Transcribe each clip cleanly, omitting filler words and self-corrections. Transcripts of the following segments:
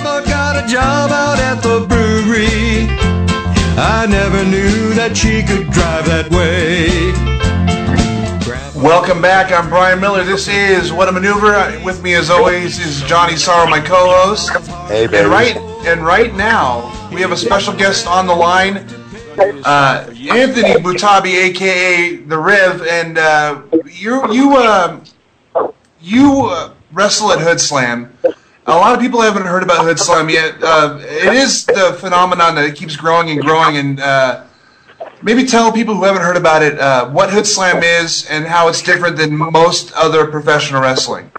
mama got a job out at the brewery. I never knew that she could drive that way. Welcome back. I'm Brian Miller. This is What a Maneuver. With me, as always, is Johnny Sorrow, my co-host. Hey, baby. And right now, we have a special guest on the line, Anthony Butabi, a.k.a. The Riv, and you wrestle at Hoodslam. A lot of people haven't heard about Hoodslam yet. It is the phenomenon that keeps growing and growing, and maybe tell people who haven't heard about it what Hoodslam is and how it's different than most other professional wrestling.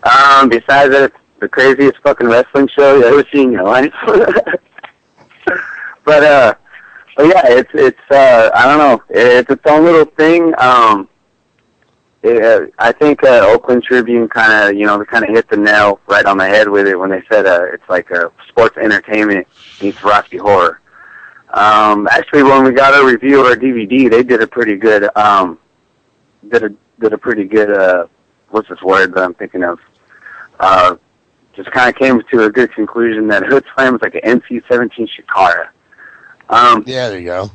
Besides that, it's the craziest fucking wrestling show you've ever seen in your life. But yeah, it's I don't know, it's its own little thing. I think Oakland Tribune kind of hit the nail right on the head with it when they said it's like a sports entertainment meets Rocky Horror. Actually, when we got a review of our DVD, they did a pretty good did a pretty good what's this word that I'm thinking of? Just kind of came to a good conclusion that Hoodslam is like an NC-17 Shikara. Yeah, there you go.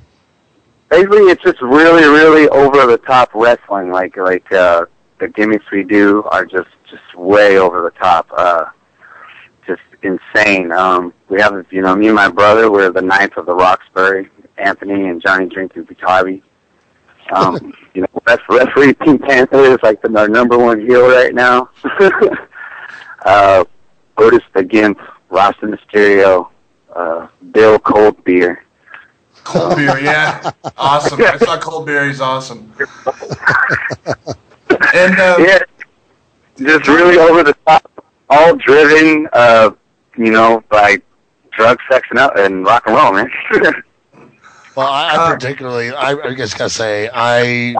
Basically, it's just really, really over-the-top wrestling. Like the gimmicks we do are just way over the top. Just insane. We have, me and my brother, we're the Knights of the Roxbury, Anthony and Johnny drinking Butabi. Referee Pink Panther is like our number one heel right now. Otis the Gimp, Rasta Mysterio, Bill Cold Beer. Cold Beer, yeah. Awesome. I saw Cold Beer, he's awesome. And yeah, just really over the top, all driven, by drugs, sex, and rock and roll, man. Well, I particularly, I guess gotta say, I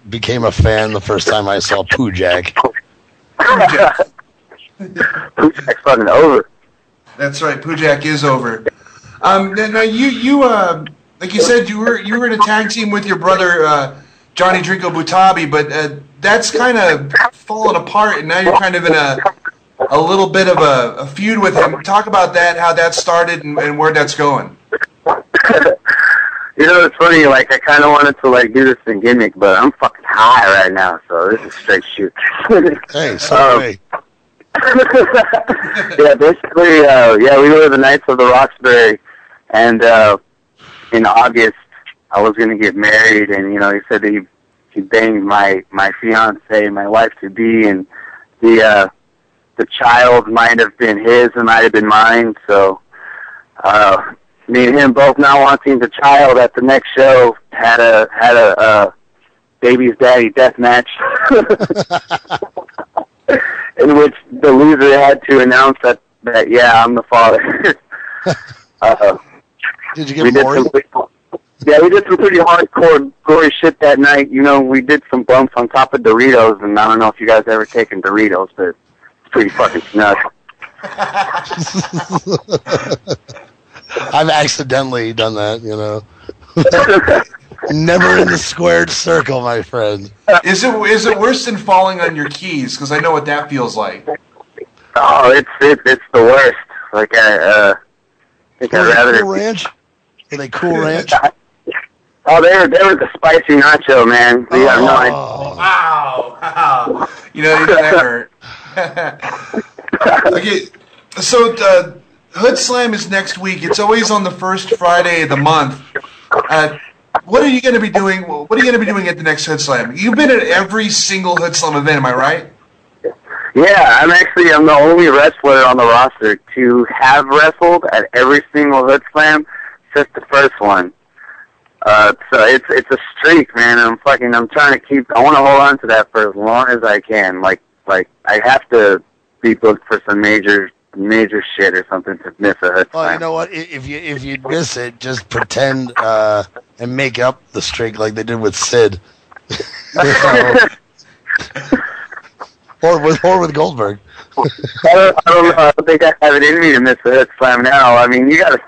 became a fan the first time I saw Pujak. Pujak's fucking over. That's right, Pujak is over. Now you like you said, you were in a tag team with your brother Johnny Drinko Butabi, but that's kind of fallen apart, and now you're kind of in a little bit of a feud with him. Talk about that, how that started, and where that's going. It's funny. Like I kind of wanted to do this in gimmick, but I'm fucking high right now, so this is straight shoot. Hey, sorry. Yeah, basically, we were the Knights of the Roxbury, and in August I was gonna get married, and he said that he banged my fiance, my wife to be, and the child might have been his and might have been mine. So me and him both not wanting the child at the next show had a baby's daddy death match. In which the loser had to announce that yeah, I'm the father. Did you get bored? We did some pretty hardcore, gory shit that night. We did some bumps on top of Doritos, and I don't know if you guys ever taken Doritos, but it's pretty fucking nuts. I've accidentally done that, Never in the squared circle, my friend. Is it worse than falling on your keys? Because I know what that feels like. Oh, it's the worst. Like I think I'd rather. Cool Ranch? Were they Cool Ranch? Oh, they were the spicy nacho, man. Wow. That hurt. Okay, so Hoodslam is next week. It's always on the first Friday of the month. What are you going to be doing? What are you going to be doing at the next Hoodslam? You've been at every single Hoodslam event, am I right? Yeah, I'm the only wrestler on the roster to have wrestled at every single Hoodslam since the first one. So it's a streak, man. I'm trying to I want to hold on to that for as long as I can. Like I have to be booked for some major shit or something to miss a Hoodslam. Well, you know what? If you miss it, just pretend and make up the streak like they did with Sid, or with Goldberg. I don't think I have it in me to miss a Hoodslam now. I mean, you gotta.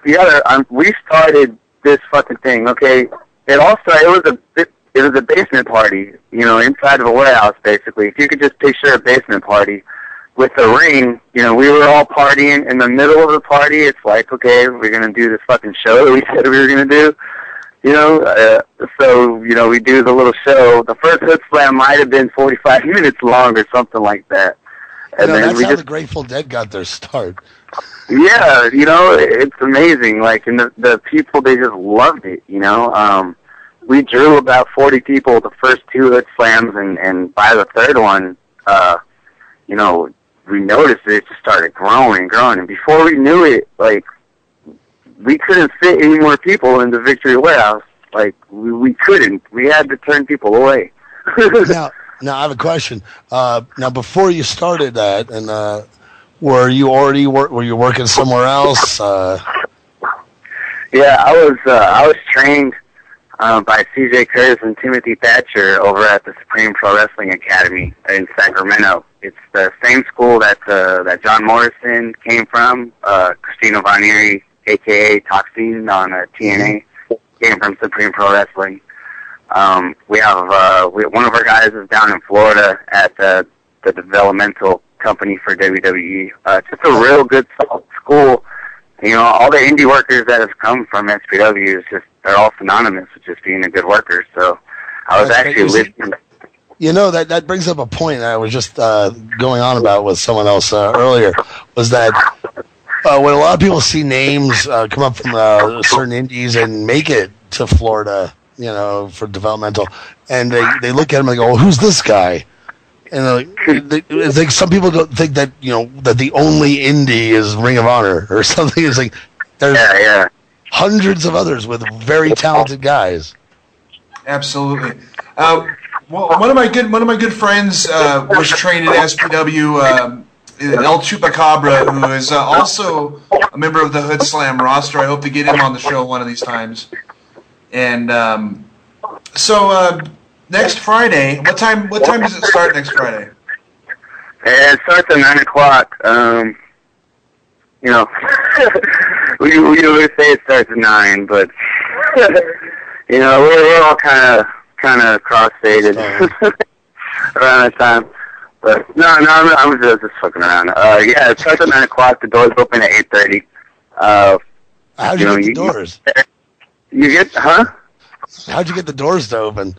We started this fucking thing. Okay, it was a basement party. Inside of a warehouse, basically. If you could just picture a basement party. with the ring, you know, we were all partying. In the middle of the party, it's like, okay, we're going to do this fucking show that we said we were going to do. You know, so, you know, we do the little show. The first Hoodslam might have been 45 minutes long or something like that. And you know, then that's we how just, the Grateful Dead got their start. yeah, you know, it's amazing. Like, and the people, they just loved it, you know. We drew about 40 people the first two Hoodslams, and by the third one, you know, we noticed it just started growing and growing. And before we knew it, like, we couldn't fit any more people in the Victory Warehouse. Like, we couldn't. We had to turn people away. Now I have a question. Now, before you started that, and were you already were you working somewhere else? Yeah, I was trained by C.J. Curtis and Timothy Thatcher over at the Supreme Pro Wrestling Academy in Sacramento. It's the same school that John Morrison came from. Christina Vanieri, a.k.a. Toxine on TNA, came from Supreme Pro Wrestling. We have one of our guys is down in Florida at the developmental company for WWE. It's just a real good school. You know, all the indie workers that have come from SPW is just, they're all synonymous with just being a good worker. So I was actually listening. You know, that brings up a point that I was just going on about with someone else earlier, was that when a lot of people see names come up from certain indies and make it to Florida, you know, for developmental, and they look at him and go, well, who's this guy? And it's like some people don't think that, you know, that the only indie is Ring of Honor or something. It's like there's hundreds of others with very talented guys. Absolutely. Well, one of my good friends was trained at SPW. El Chupacabra, who is also a member of the Hoodslam roster. I hope to get him on the show one of these times. And so next Friday, what time does it start next Friday? It starts at 9 o'clock. You know, we always say it starts at 9, but you know, we're all kind of cross-faded around that time. But no, I'm just fucking around. Yeah, it starts at 9 o'clock. The doors open at 8:30. How'd you get the doors? You get, huh? How'd you get the doors to open?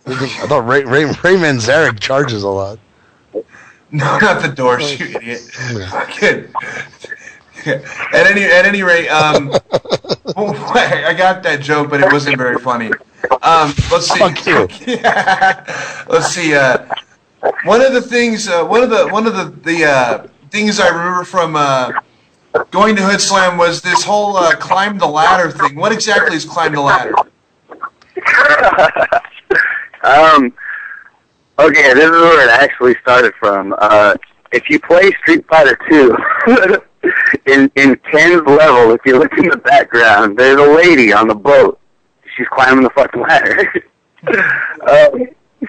I thought Ray Manzarek charges a lot. No, not the doors, you idiot. Fucking. At any rate, I got that joke, but it wasn't very funny. Let's see. Fuck you. Let's see. One of the things I remember from going to Hoodslam was this whole climb the ladder thing. What exactly is climb the ladder? Okay, this is where it actually started from. If you play Street Fighter 2, in Ken's level, if you look in the background, there's a lady on the boat. She's climbing the fucking ladder.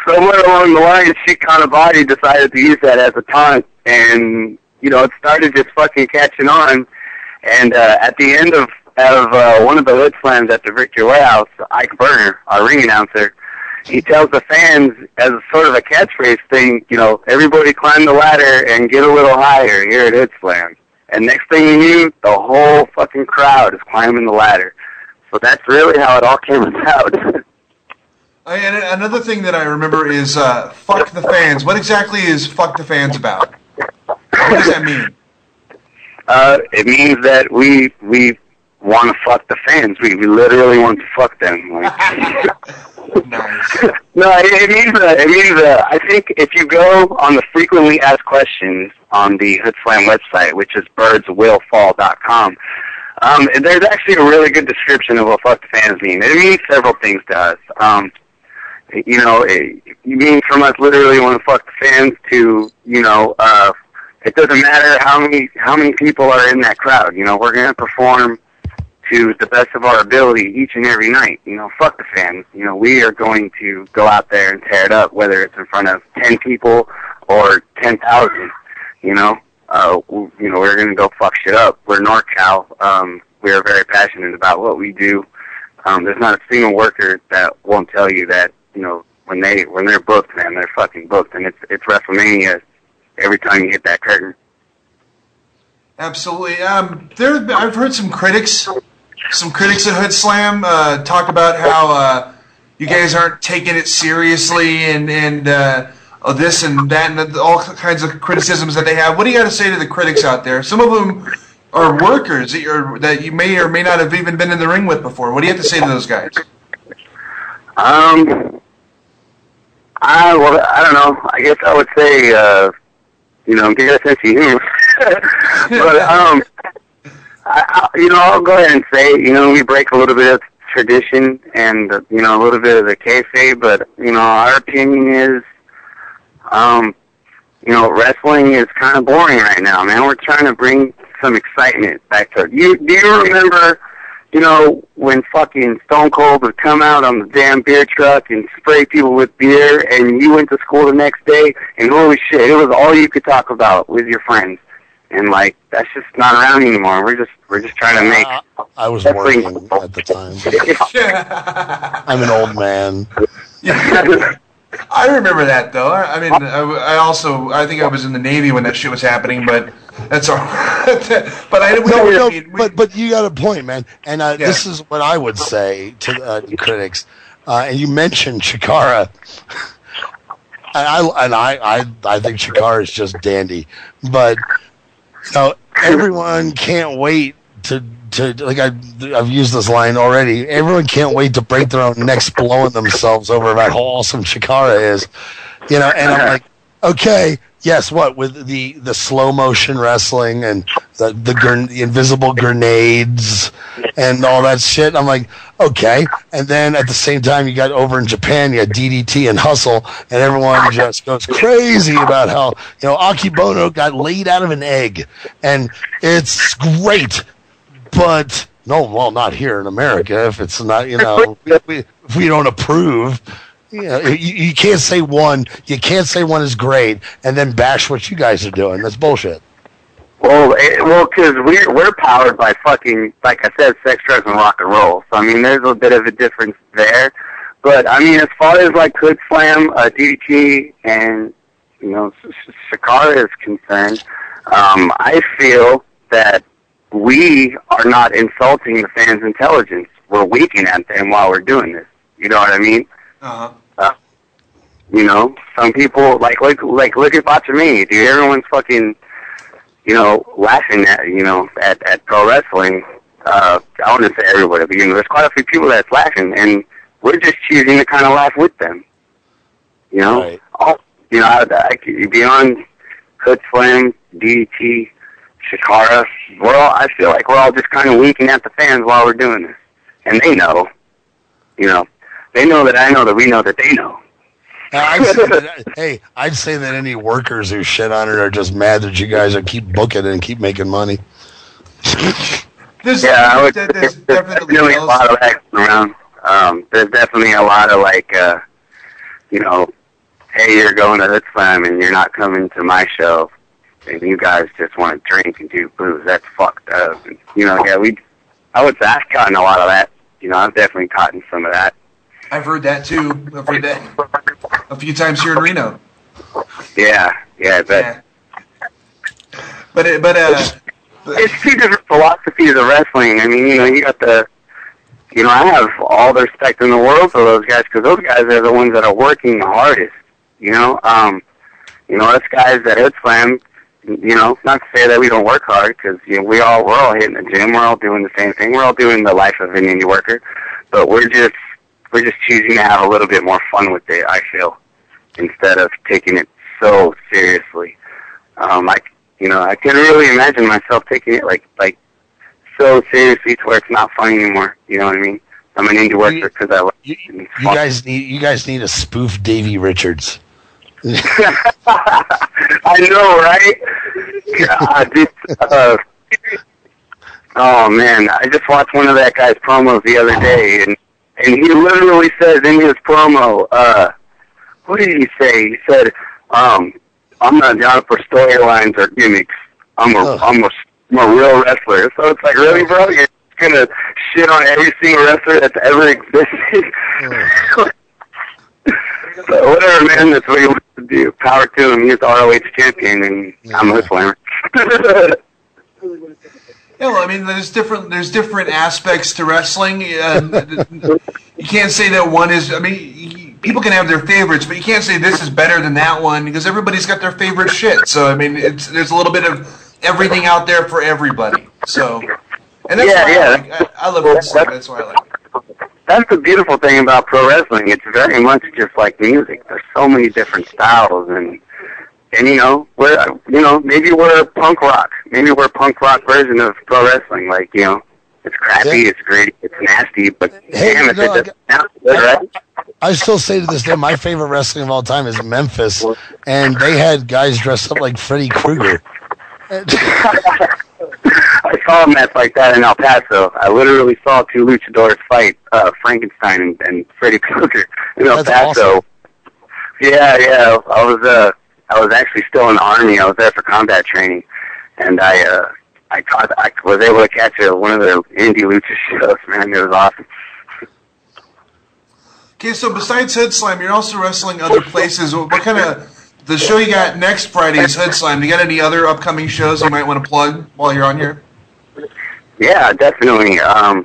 Somewhere along the line, she kind of body decided to use that as a taunt, and you know, it started just fucking catching on. And at the end of one of the Hoodslams at the Victory Warehouse, Ike Berner, our ring announcer, he tells the fans as a sort of a catchphrase thing, you know, everybody climb the ladder and get a little higher here at Hoodslam. And next thing you knew, the whole fucking crowd is climbing the ladder. So that's really how it all came about. And another thing that I remember is fuck the fans. What exactly is fuck the fans about? What does that mean? It means that we want to fuck the fans. We literally want to fuck them. Like, nice. No, it means I think if you go on the frequently asked questions on the Hoodslam website, which is birdswillfall.com, there's actually a really good description of what fuck the fans mean. It means several things to us. You know, it means from us literally want to fuck the fans to, you know, it doesn't matter how many people are in that crowd. You know, we're going to perform to the best of our ability each and every night. You know, fuck the fans. You know, we are going to go out there and tear it up, whether it's in front of 10 people or 10,000. You know, we're going to go fuck shit up. We're NorCal. We are very passionate about what we do. There's not a single worker that won't tell you that, you know, when they're booked, man, they're fucking booked. And it's WrestleMania. every time you hit that curtain. Absolutely. I've heard some critics at Hoodslam talk about how you guys aren't taking it seriously and this and that and all kinds of criticisms that they have. What do you got to say to the critics out there? Some of them are workers that you may or may not have even been in the ring with before. What do you have to say to those guys? Well, I don't know. I guess I would say, get a sense of humor. But, I'll go ahead and say, we break a little bit of tradition and, a little bit of the kayfabe, but, our opinion is, wrestling is kind of boring right now, man. We're trying to bring some excitement back to it. Do you remember, when fucking Stone Cold would come out on the damn beer truck and spray people with beer, and you went to school the next day, and holy shit, it was all you could talk about with your friends. And like, that's just not around anymore. We're just trying to make. I was working at the time. I'm an old man. Yeah. I remember that though. I mean, I think I was in the Navy when that shit was happening, but that's all. But you got a point, man. And this is what I would say to the critics. And you mentioned Chikara. I think Chikara is just dandy, but everyone can't wait to like I've used this line already. Everyone can't wait to break their own necks blowing themselves over about how awesome Chikara is, and I'm like, okay, yes, what with the slow motion wrestling and the invisible grenades and all that shit. I'm like, okay, and then at the same time you got over in Japan, you had DDT and Hustle, and everyone just goes crazy about how Akibono got laid out of an egg, and it's great. But not here in America. If it's not, if we don't approve, you can't say one. You can't say one is great and then bash what you guys are doing. That's bullshit. Well, because we're powered by fucking, like I said, sex, drugs, and rock and roll. So I mean, there's a bit of a difference there. But I mean, as far as like Hoodslam, DDT, and Chikara is concerned, I feel that we are not insulting the fans' intelligence. We're winking at them while we're doing this. You know what I mean? Uh-huh. Some people look at Butabi, dude. Everyone's fucking, laughing at pro wrestling. I wouldn't say everybody, but there's quite a few people that's laughing, and we're just choosing to kind of laugh with them. Right. Beyond Hoodslam, DDT, Chikara, I feel like we're all just kind of winking at the fans while we're doing this. And they know. They know that I know that we know that they know. I'd say that any workers who shit on it are just mad that you guys keep booking and keep making money. There's definitely a lot of action around. There's definitely a lot of hey, you're going to Hoodslam and you're not coming to my show. And you guys just want to drink and do booze. That's fucked up. And, I would say I've gotten a lot of that. I've definitely caught in some of that. I've heard that too. I've heard that a few times here in Reno. Yeah, I bet. Yeah. But it's two different philosophies of wrestling. I mean, you got the, I have all the respect in the world for those guys because those guys are the ones that are working the hardest. Us guys at Hoodslam, not to say that we don't work hard because we're all hitting the gym, we're all doing the same thing, we're all doing the life of an indie worker, but we're just choosing to have a little bit more fun with it. I feel instead of taking it so seriously. I can't really imagine myself taking it like so seriously to where it's not fun anymore. You know what I mean? I'm an indie worker because I like it. You guys need a spoof Davey Richards. I know, right? God, oh man, I just watched one of that guy's promos the other day, and he literally says in his promo, what did he say? He said, "I'm not down for storylines or gimmicks. I'm a real wrestler." So it's like, really, bro? You're gonna shit on every single wrestler that's ever existed? Whatever, man. That's what he wants to do. Power to him. He's the ROH champion, and I'm a Hoodslammer. Yeah, well, I mean, there's different aspects to wrestling. You can't say that one is. I mean, people can have their favorites, but you can't say this is better than that one because everybody's got their favorite shit. So I mean, there's a little bit of everything out there for everybody. So, and that's why I love wrestling. That's why I like it. That's the beautiful thing about pro wrestling. It's very much just like music. There's so many different styles, and maybe we're punk rock. Maybe we're a punk rock version of pro wrestling. Like, it's crappy, it's gritty, it's nasty, but damn it, it just sounds good, right? I still say to this day, my favorite wrestling of all time is Memphis, and they had guys dressed up like Freddy Krueger. I saw a match like that in El Paso. I literally saw two luchadors fight Frankenstein and Freddy Krueger in El Paso. Awesome. Yeah. I was actually still in the Army. I was there for combat training, and I was able to catch one of the indie lucha shows. Man, it was awesome. Okay, so besides Hoodslam, you're also wrestling other places. What kind of the show you got next Friday is Hoodslam. You got any other upcoming shows you might want to plug while you're on here? Yeah, definitely. My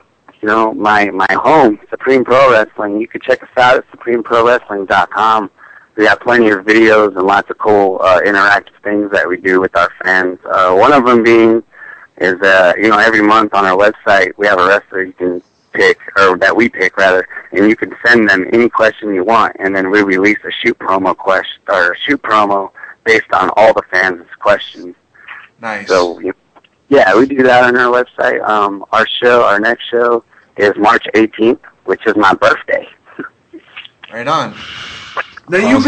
home, Supreme Pro Wrestling. You can check us out at supremeprowrestling.com. We got plenty of videos and lots of cool interactive things that we do with our fans. One of them being is, every month on our website we have a wrestler you can pick, or that we pick rather, and you can send them any question you want, and then we release a shoot promo based on all the fans' questions. Nice. So, we do that on our website. Our next show is March 18th, which is my birthday. Right on. Now you've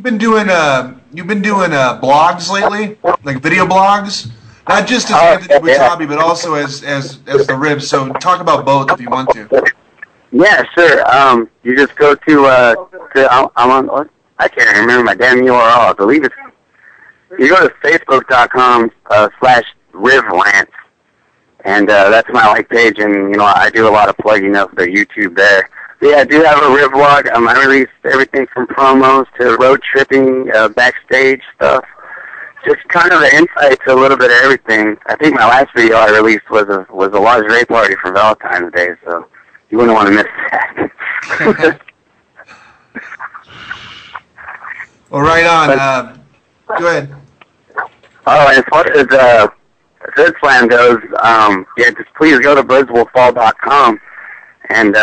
been doing blogs lately, like video blogs, not just as Anthony Butabi, but also as the Ribs. So talk about both if you want to. Yeah, sure. You just go to I'm on. I can't remember my damn URL. I believe it's. You go to facebook.com/RivLance, and that's my page, and I do a lot of plugging of the YouTube there. Yeah, I do have a Riv vlog. I release everything from promos to road tripping, backstage stuff. Just kind of the insight to a little bit of everything. I think my last video I released was a lingerie party for Valentine's Day, so you wouldn't want to miss that. Well, right on. Go ahead. Oh, as far as Hoodslam goes, just please go to birdswillfall.com, and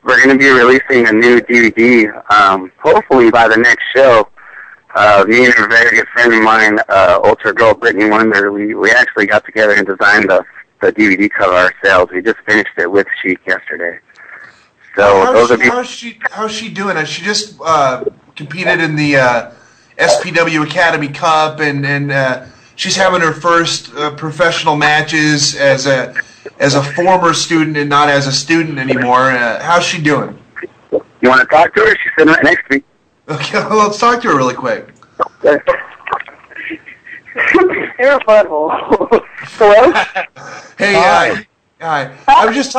we're going to be releasing a new DVD, hopefully by the next show. Me and a very good friend of mine, Ultra Girl Brittany Wonder, we actually got together and designed the DVD cover ourselves. We just finished it with Sheik yesterday. So how's she doing? She just competed in the SPW Academy Cup, and she's having her first professional matches as a former student and not as a student anymore. How's she doing? You want to talk to her? She's sitting right next to me. Okay, well, let's talk to her really quick. You're a butthole. Hello? Hey, hi. I was just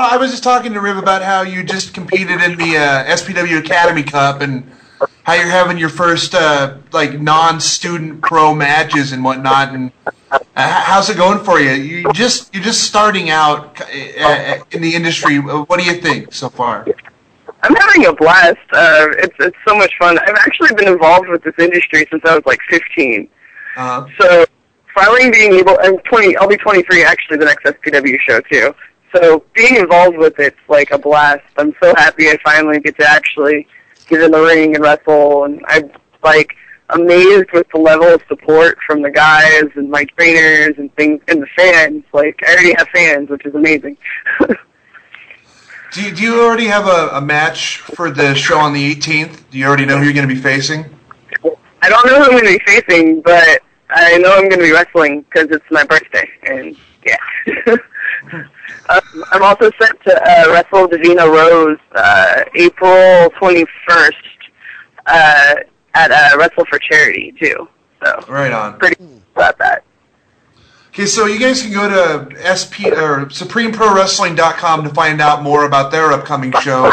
talking to Riv about how you just competed in the SPW Academy Cup and how you're having your first non-student pro matches and whatnot. And how's it going for you? You're just starting out in the industry. What do you think so far? I'm having a blast. It's so much fun. I've actually been involved with this industry since I was 15. So finally being able, I'll be 23 actually the next SPW show too. So being involved with it's a blast. I'm so happy I finally get to actually get in the ring and wrestle, and I'm amazed with the level of support from the guys and my trainers and things, and the fans. I already have fans, which is amazing. Do you already have a match for the show on the 18th? Do you already know who you're going to be facing? I don't know who I'm going to be facing, but I know I'm going to be wrestling because it's my birthday, and yeah. I'm also set to wrestle Davina Rose April 21st at Wrestle for Charity, too. So right on. Pretty about that. Okay, so you guys can go to SPRoWrestling.com to find out more about their upcoming show.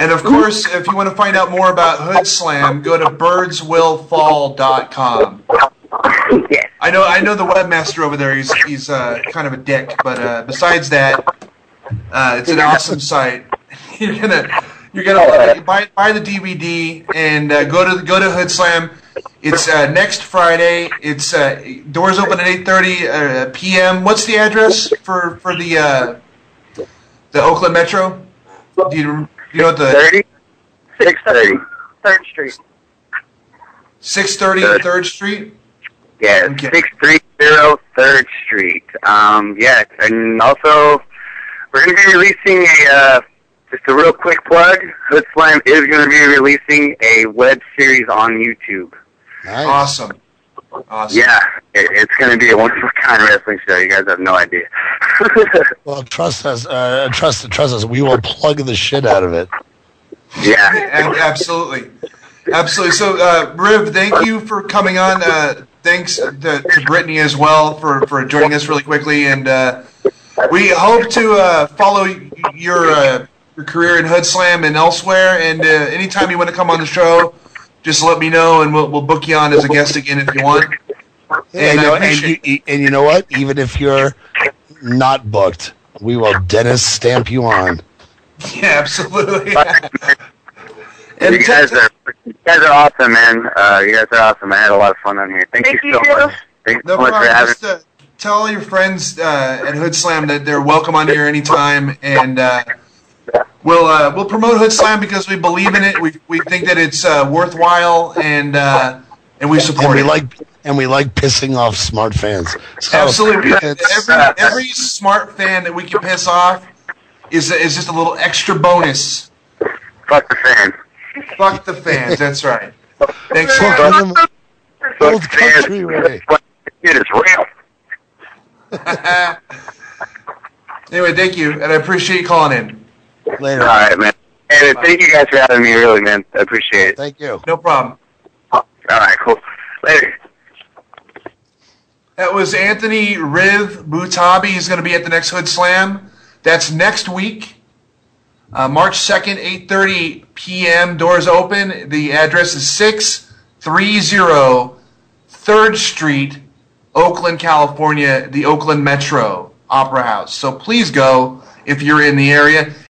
And of course, if you want to find out more about Hoodslam, go to birdswillfall.com. Yes. I know the webmaster over there. He's kind of a dick, but besides that, it's an awesome site. You're gonna buy the DVD and go to Hoodslam. It's next Friday. It's doors open at 8:30 p.m. What's the address for the Oakland Metro? Do you know what the 630 3rd Street. 630 3rd Street? Yeah, Okay. 630 3rd Street. Yeah, and also we're going to be releasing just a real quick plug. Hoodslam is going to be releasing a web series on YouTube. Nice. Awesome. Yeah, it's going to be a one-of-a-kind wrestling show. You guys have no idea. Well, trust us. Trust us. We will plug the shit out of it. Yeah. Absolutely. Absolutely. So, Riv, thank you for coming on. Thanks to Brittany as well for joining us really quickly. And we hope to follow your career in Hoodslam and elsewhere. And anytime you want to come on the show, just let me know, and we'll book you on as a guest again if you want. And you know what? Even if you're not booked, we will Dennis stamp you on. Yeah, absolutely. You guys are awesome, man. You guys are awesome. I had a lot of fun on here. Thank you so much. Thanks No so much for problem. having Just tell all your friends at Hoodslam that they're welcome on here anytime, and we'll promote Hoodslam because we believe in it. We think that it's worthwhile, and we support it. We like pissing off smart fans. So Absolutely. Every smart fan that we can piss off is just a little extra bonus. Fuck the fans. Fuck the fans. That's right. Thanks so Fuck much. them. Both country way. It is real. Anyway, thank you, and I appreciate you calling in. Later. All right, man. And thank you guys for having me, really, man. I appreciate it. Thank you. No problem. All right, cool. Later. That was Anthony Riv Butabi. He's going to be at the next Hoodslam. That's next week, March 2nd, 8:30 p.m. Doors open. The address is 630 3rd Street, Oakland, California, the Oakland Metro Opera House. So please go if you're in the area.